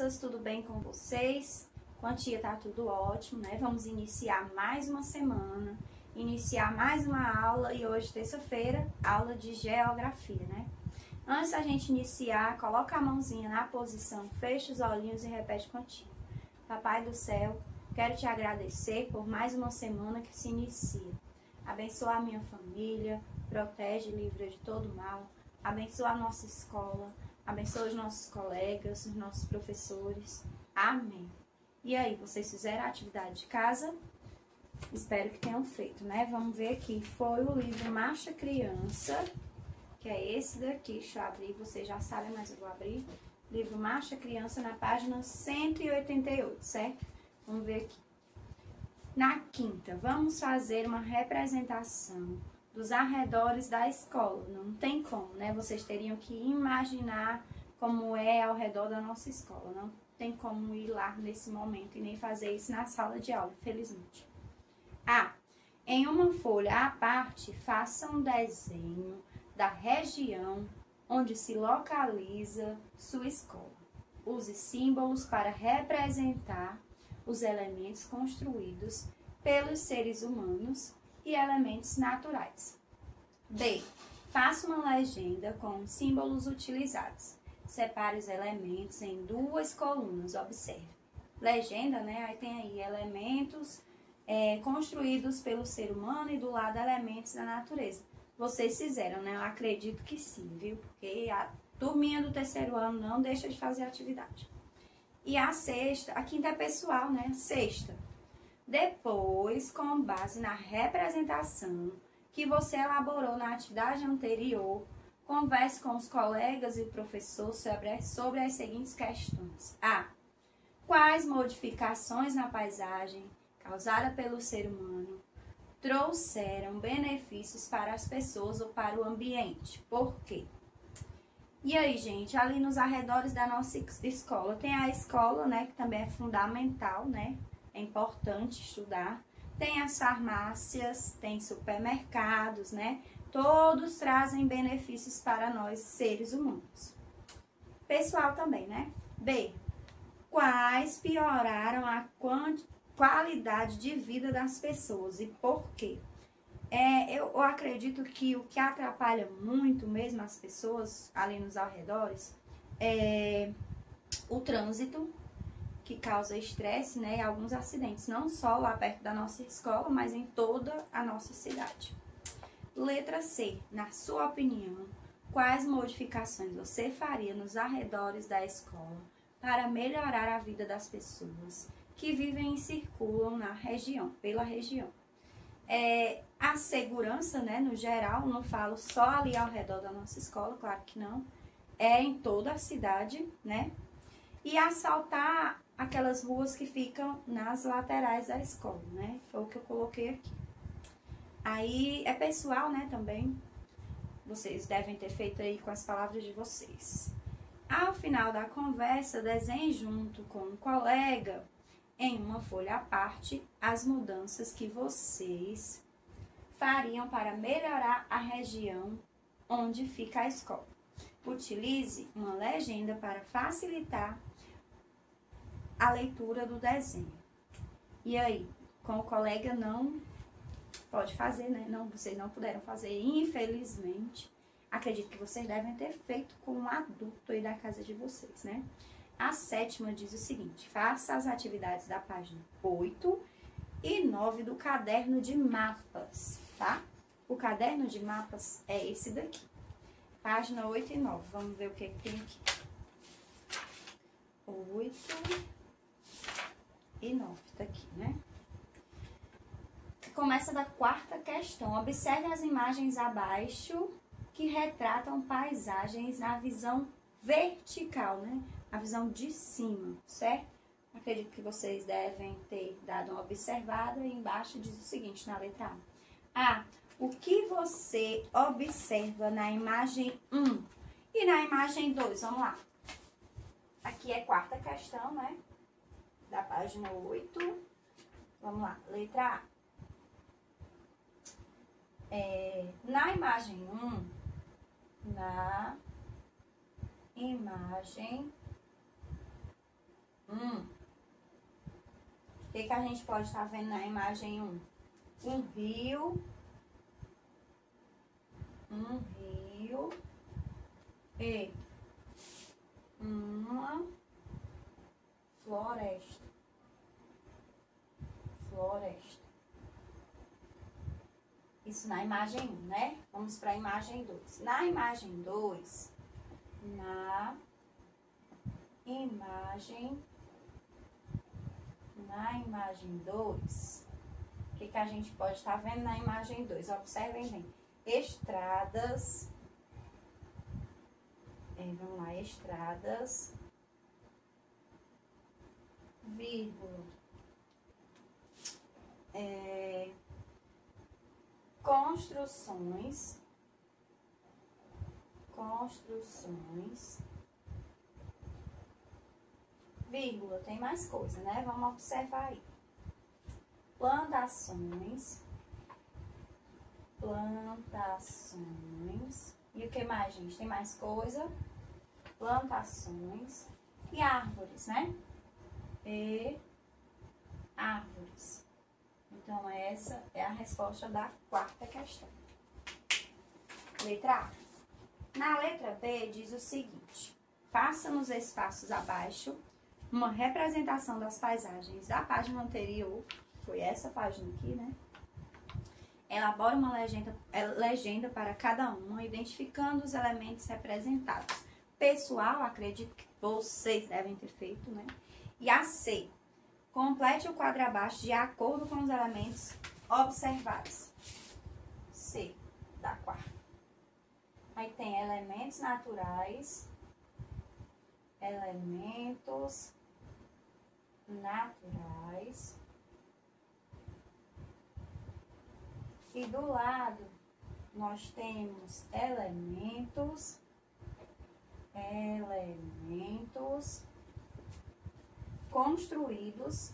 crianças, tudo bem com vocês? Com a tia tá tudo ótimo, né? Vamos iniciar mais uma semana, iniciar mais uma aula e hoje, terça-feira, aula de geografia, né? Antes da gente iniciar, coloca a mãozinha na posição, fecha os olhinhos e repete contigo. Papai do céu, quero te agradecer por mais uma semana que se inicia. Abençoa a minha família, protege e livra de todo mal. Abençoa a nossa escola, abençoa os nossos colegas, os nossos professores. Amém. E aí, vocês fizeram a atividade de casa? Espero que tenham feito, né? Vamos ver aqui. Foi o livro Marcha Criança, que é esse daqui. Deixa eu abrir, vocês já sabem, mas eu vou abrir. Livro Marcha Criança, na página 188, certo? Vamos ver aqui. Na quinta, vamos fazer uma representação dos arredores da escola. Não tem como, né? Vocês teriam que imaginar como é ao redor da nossa escola. Não tem como ir lá nesse momento e nem fazer isso na sala de aula, infelizmente. Em uma folha à parte, faça um desenho da região onde se localiza sua escola. Use símbolos para representar os elementos construídos pelos seres humanos e elementos naturais. B. Faça uma legenda com os símbolos utilizados. Separe os elementos em duas colunas. Observe. Legenda, né? Aí tem aí elementos construídos pelo ser humano e do lado elementos da natureza. Vocês fizeram, né? Eu acredito que sim, viu? Porque a turminha do terceiro ano não deixa de fazer atividade. E a quinta é pessoal, né? Sexta. Depois, com base na representação que você elaborou na atividade anterior, converse com os colegas e professores sobre as seguintes questões. Quais modificações na paisagem causada pelo ser humano trouxeram benefícios para as pessoas ou para o ambiente? Por quê? E aí, gente, ali nos arredores da nossa escola, tem a escola, né, que também é fundamental, né? É importante estudar. Tem as farmácias, tem supermercados, né? Todos trazem benefícios para nós, seres humanos. Pessoal também, né? B. Quais pioraram a qualidade de vida das pessoas e por quê? Eu acredito que o que atrapalha muito mesmo as pessoas ali nos arredores é o trânsito, que causa estresse, né, e alguns acidentes, não só lá perto da nossa escola, mas em toda a nossa cidade. Letra C. Na sua opinião, quais modificações você faria nos arredores da escola para melhorar a vida das pessoas que vivem e circulam na região, pela região? A segurança, né, no geral, não falo só ali ao redor da nossa escola, claro que não, é em toda a cidade, né? E asfaltar aquelas ruas que ficam nas laterais da escola, né? Foi o que eu coloquei aqui. Aí é pessoal, né, também. Vocês devem ter feito aí com as palavras de vocês. Ao final da conversa, desenhe junto com um colega, em uma folha à parte, as mudanças que vocês fariam para melhorar a região onde fica a escola. Utilize uma legenda para facilitar a leitura do desenho. E aí, com o colega não pode fazer, né? Não, vocês não puderam fazer, infelizmente. Acredito que vocês devem ter feito com um adulto aí da casa de vocês, né? A sétima diz o seguinte: faça as atividades da página 8 e 9 do caderno de mapas, tá? O caderno de mapas é esse daqui. Página 8 e 9. Vamos ver o que tem aqui. 8 e 9, tá aqui, né? Começa da quarta questão. Observe as imagens abaixo que retratam paisagens na visão vertical, né? A visão de cima, certo? Acredito que vocês devem ter dado uma observada. E embaixo diz o seguinte, na letra A. O que você observa na imagem 1 e na imagem 2? Vamos lá. Aqui é quarta questão, né? Da página 8. Vamos lá. Letra A. Na imagem 1, O que a gente pode estar vendo na imagem 1? Um rio e uma floresta. Isso na imagem 1, né? Vamos para a imagem 2. Na imagem 2, na imagem 2, o que a gente pode estar vendo na imagem 2? Observem bem. Estradas. Vamos lá, estradas, vírgula, construções, vírgula, tem mais coisa, né? Vamos observar aí. Plantações. E o que mais, gente? Tem mais coisa? Plantações e árvores, né? E árvores. Então, essa é a resposta da quarta questão. Letra A. Na letra B, diz o seguinte: faça nos espaços abaixo uma representação das paisagens da página anterior. Foi essa página aqui, né? Elabora uma legenda para cada uma, identificando os elementos representados. Pessoal, acredito que vocês devem ter feito, né? E a C. Complete o quadro abaixo de acordo com os elementos observados. C, da quarta. Aí tem elementos naturais. E do lado, nós temos elementos construídos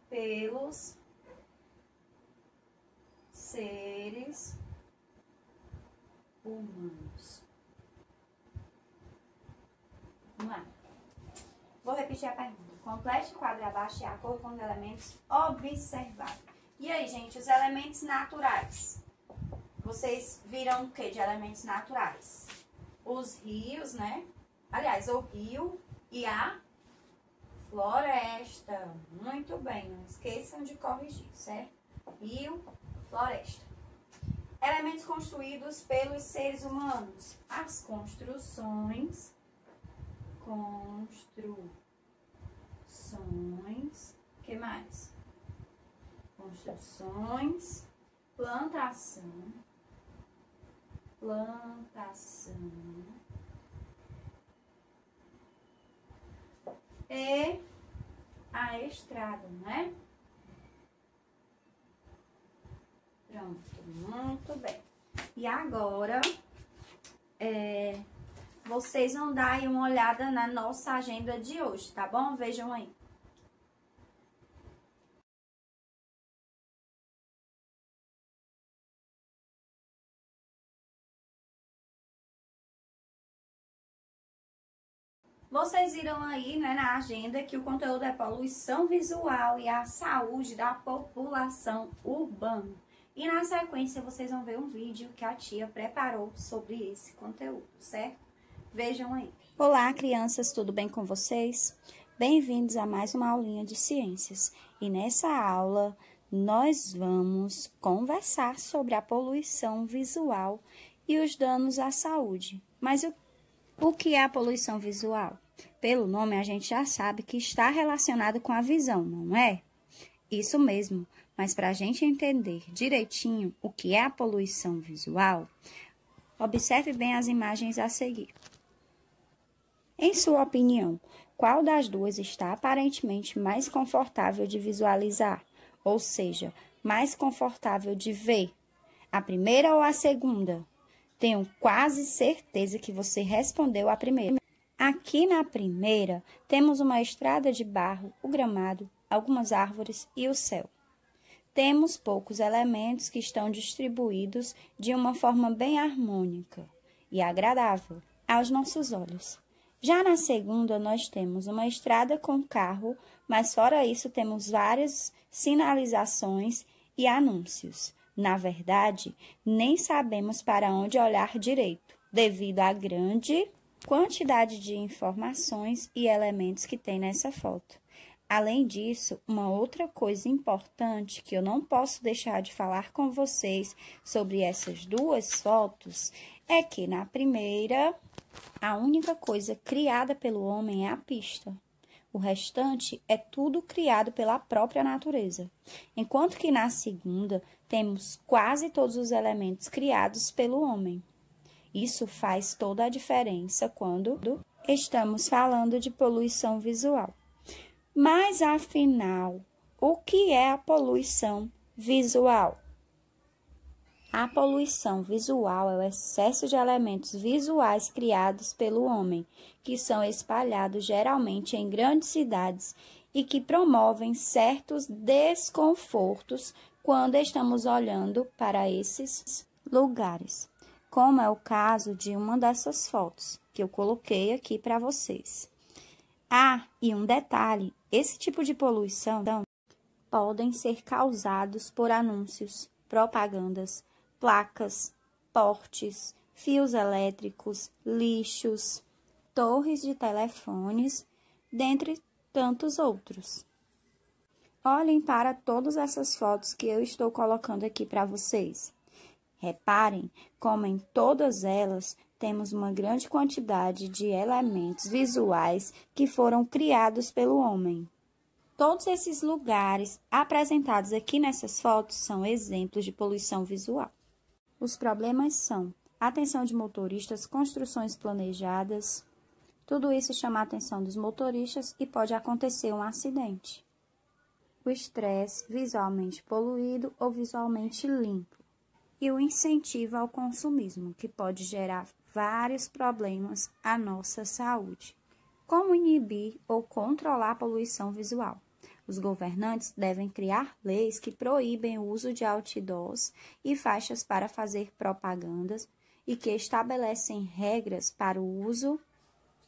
pelos seres humanos. Vamos lá. Vou repetir a pergunta. Complete o quadro abaixo de acordo com os elementos observados. E aí, gente, os elementos naturais. Vocês viram o que de elementos naturais? Os rios, né? Aliás, o rio e a floresta. Muito bem, não esqueçam de corrigir, certo? Rio, floresta. Elementos construídos pelos seres humanos. As construções. O que mais? Construções, plantação e a estrada, né? Pronto, muito bem. E agora, vocês vão dar aí uma olhada na nossa agenda de hoje, tá bom? Vejam aí. Vocês viram aí, né, na agenda que o conteúdo é poluição visual e a saúde da população urbana. E na sequência vocês vão ver um vídeo que a tia preparou sobre esse conteúdo, certo? Vejam aí. Olá, crianças, tudo bem com vocês? Bem-vindos a mais uma aulinha de ciências. E nessa aula nós vamos conversar sobre a poluição visual e os danos à saúde. Mas o que é a poluição visual? Pelo nome, a gente já sabe que está relacionado com a visão, não é? Isso mesmo, mas para a gente entender direitinho o que é a poluição visual, observe bem as imagens a seguir. Em sua opinião, qual das duas está aparentemente mais confortável de visualizar? Ou seja, mais confortável de ver? A primeira ou a segunda? Tenho quase certeza que você respondeu a primeira. Aqui na primeira, temos uma estrada de barro, o gramado, algumas árvores e o céu. temos poucos elementos que estão distribuídos de uma forma bem harmônica e agradável aos nossos olhos. Já na segunda, nós temos uma estrada com carro, mas fora isso temos várias sinalizações e anúncios. Na verdade, nem sabemos para onde olhar direito, devido à grande quantidade de informações e elementos que tem nessa foto. Além disso, uma outra coisa importante que eu não posso deixar de falar com vocês sobre essas duas fotos é que na primeira, a única coisa criada pelo homem é a pista. O restante é tudo criado pela própria natureza. Enquanto que na segunda, temos quase todos os elementos criados pelo homem. Isso faz toda a diferença quando estamos falando de poluição visual. Mas, afinal, o que é a poluição visual? A poluição visual é o excesso de elementos visuais criados pelo homem, que são espalhados geralmente em grandes cidades e que promovem certos desconfortos quando estamos olhando para esses lugares, como é o caso de uma dessas fotos que eu coloquei aqui para vocês. E um detalhe, esse tipo de poluição podem ser causados por anúncios, propagandas, placas, postes, fios elétricos, lixos, torres de telefones, dentre tantos outros. Olhem para todas essas fotos que eu estou colocando aqui para vocês. Reparem como em todas elas temos uma grande quantidade de elementos visuais que foram criados pelo homem. Todos esses lugares apresentados aqui nessas fotos são exemplos de poluição visual. Os problemas são atenção de motoristas, construções planejadas. Tudo isso chama a atenção dos motoristas e pode acontecer um acidente. O estresse visualmente poluído ou visualmente limpo. E o incentivo ao consumismo, que pode gerar vários problemas à nossa saúde. Como inibir ou controlar a poluição visual? Os governantes devem criar leis que proíbem o uso de outdoors e faixas para fazer propagandas e que estabelecem regras para o uso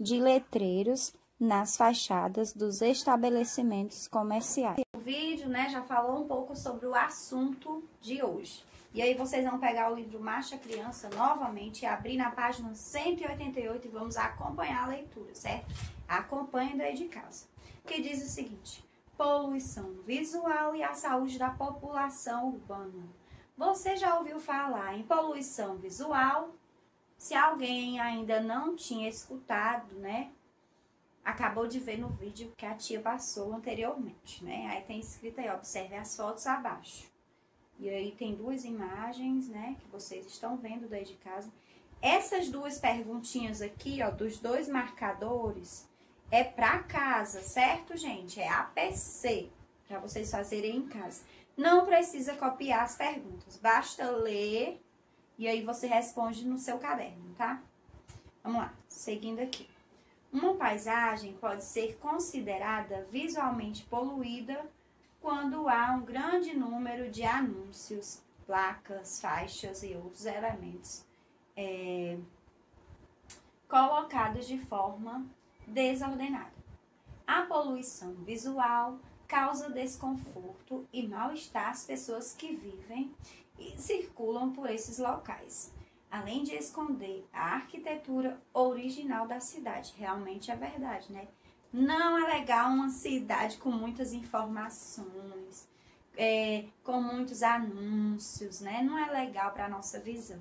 de letreiros nas fachadas dos estabelecimentos comerciais. O vídeo, já falou um pouco sobre o assunto de hoje. E aí vocês vão pegar o livro Marcha Criança novamente e abrir na página 188 e vamos acompanhar a leitura, certo? Acompanhem daí de casa. Que diz o seguinte: poluição visual e a saúde da população urbana. Você já ouviu falar em poluição visual? Se alguém ainda não tinha escutado, acabou de ver no vídeo que a tia passou anteriormente, Aí tem escrito aí, observe as fotos abaixo. E aí tem duas imagens, que vocês estão vendo daí de casa. Essas duas perguntinhas aqui, dos dois marcadores, é para casa, certo, gente? É APC, para vocês fazerem em casa. Não precisa copiar as perguntas, basta ler e aí você responde no seu caderno, tá? Vamos lá, seguindo aqui. Uma paisagem pode ser considerada visualmente poluída quando há um grande número de anúncios, placas, faixas e outros elementos colocados de forma desordenada. A poluição visual causa desconforto e mal-estar às pessoas que vivem e circulam por esses locais, além de esconder a arquitetura original da cidade. Realmente é verdade, Não é legal uma cidade com muitas informações, com muitos anúncios, Não é legal para a nossa visão.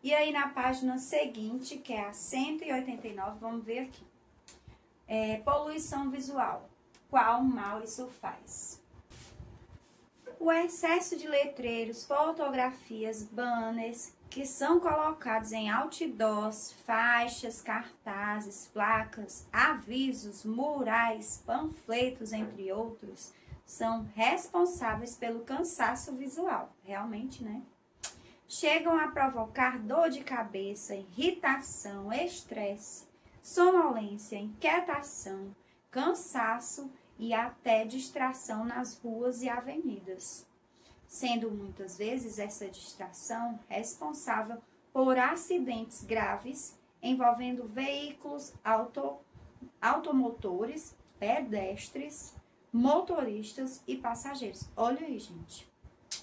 E aí na página seguinte, que é a 189, vamos ver aqui. Poluição visual. Qual mal isso faz? O excesso de letreiros, fotografias, banners que são colocados em outdoors, faixas, cartazes, placas, avisos, murais, panfletos, entre outros, são responsáveis pelo cansaço visual. Realmente, Chegam a provocar dor de cabeça, irritação, estresse, sonolência, inquietação, cansaço e até distração nas ruas e avenidas. sendo muitas vezes essa distração responsável por acidentes graves envolvendo veículos automotores, pedestres, motoristas e passageiros. Olha aí, gente,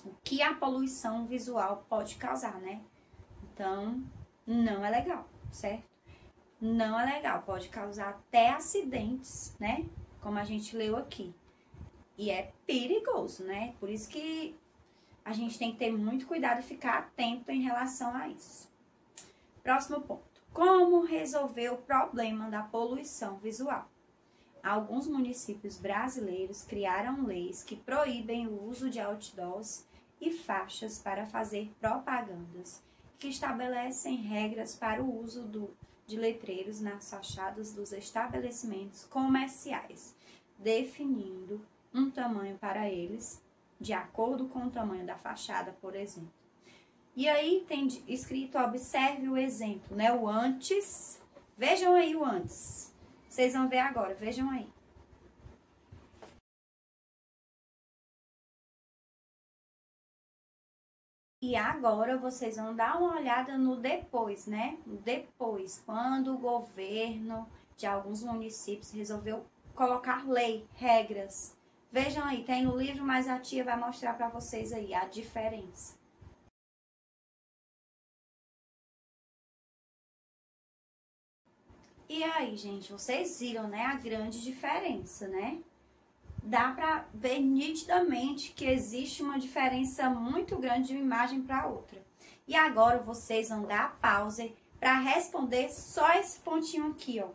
o que a poluição visual pode causar, né? Então, não é legal, certo? Não é legal, pode causar até acidentes, né? Como a gente leu aqui. E é perigoso, né? Por isso que a gente tem que ter muito cuidado e ficar atento em relação a isso. Próximo ponto. Como resolver o problema da poluição visual? Alguns municípios brasileiros criaram leis que proíbem o uso de outdoors e faixas para fazer propagandas, que estabelecem regras para o uso de letreiros nas fachadas dos estabelecimentos comerciais, definindo um tamanho para eles, de acordo com o tamanho da fachada, por exemplo. E aí tem escrito, observe o exemplo, né? O antes. Vejam aí o antes. Vocês vão ver agora, vejam aí. E agora vocês vão dar uma olhada no depois, né? Depois, quando o governo de alguns municípios resolveu colocar lei, regras. Vejam aí, tem no livro, mas a tia vai mostrar para vocês aí a diferença. E aí, gente, vocês viram, né, a grande diferença, né? Dá pra ver nitidamente que existe uma diferença muito grande de uma imagem para outra. E agora vocês vão dar a pausa para responder só esse pontinho aqui, ó.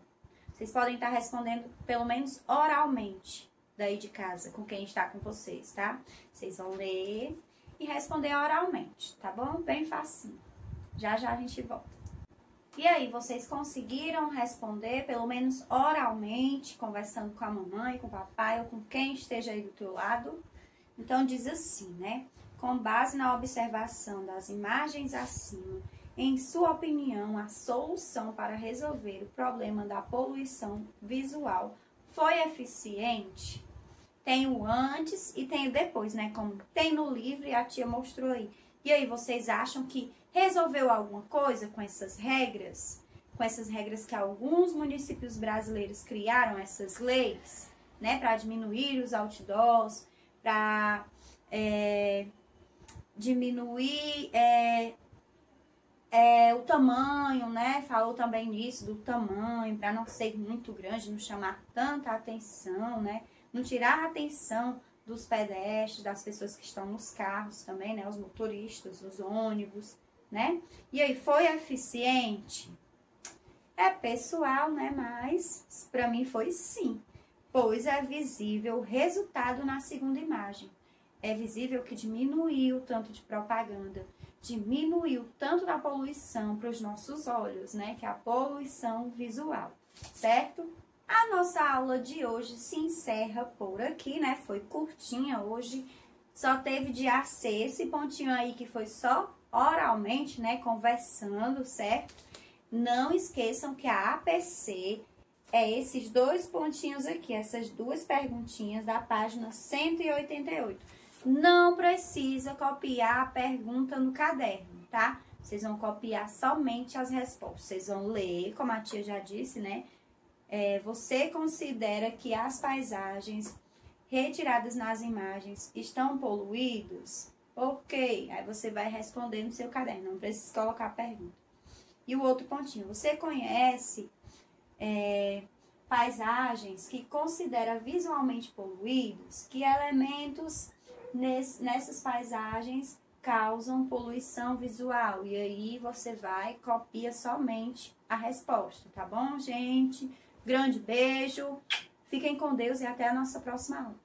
Vocês podem estar respondendo pelo menos oralmente daí de casa, com quem está com vocês, tá? Vocês vão ler e responder oralmente, tá bom? Bem facinho. Já já a gente volta. E aí, vocês conseguiram responder, pelo menos oralmente, conversando com a mamãe, com o papai ou com quem esteja aí do teu lado? Então, diz assim, né? Com base na observação das imagens acima, em sua opinião, a solução para resolver o problema da poluição visual foi eficiente? Tem o antes e tem o depois, né? Como tem no livro e a tia mostrou aí. E aí, vocês acham que resolveu alguma coisa com essas regras? Com essas regras que alguns municípios brasileiros criaram, essas leis, né? Para diminuir os outdoors, para diminuir o tamanho, né? Falou também nisso, do tamanho, para não ser muito grande, não chamar tanta atenção, né? Não tirar a atenção dos pedestres, das pessoas que estão nos carros também, né? Os motoristas, os ônibus, né? E aí, foi eficiente? É pessoal, né? Mas para mim foi sim, pois é visível o resultado na segunda imagem. É visível que diminuiu o tanto de propaganda, diminuiu tanto da poluição para os nossos olhos, né? Que é a poluição visual, certo? A nossa aula de hoje se encerra por aqui, né? Foi curtinha hoje, só teve de AC esse pontinho aí que foi só oralmente, né? Conversando, certo? Não esqueçam que a APC é esses dois pontinhos aqui, essas duas perguntinhas da página 188. Não precisa copiar a pergunta no caderno, tá? Vocês vão copiar somente as respostas. Vocês vão ler, como a tia já disse, né? Você considera que as paisagens retiradas nas imagens estão poluídas? Ok. Aí você vai responder no seu caderno, não precisa colocar a pergunta. E o outro pontinho, você conhece paisagens que considera visualmente poluídas? Que elementos nessas paisagens causam poluição visual? E aí você vai, copia somente a resposta, tá bom, gente? Grande beijo, fiquem com Deus e até a nossa próxima aula.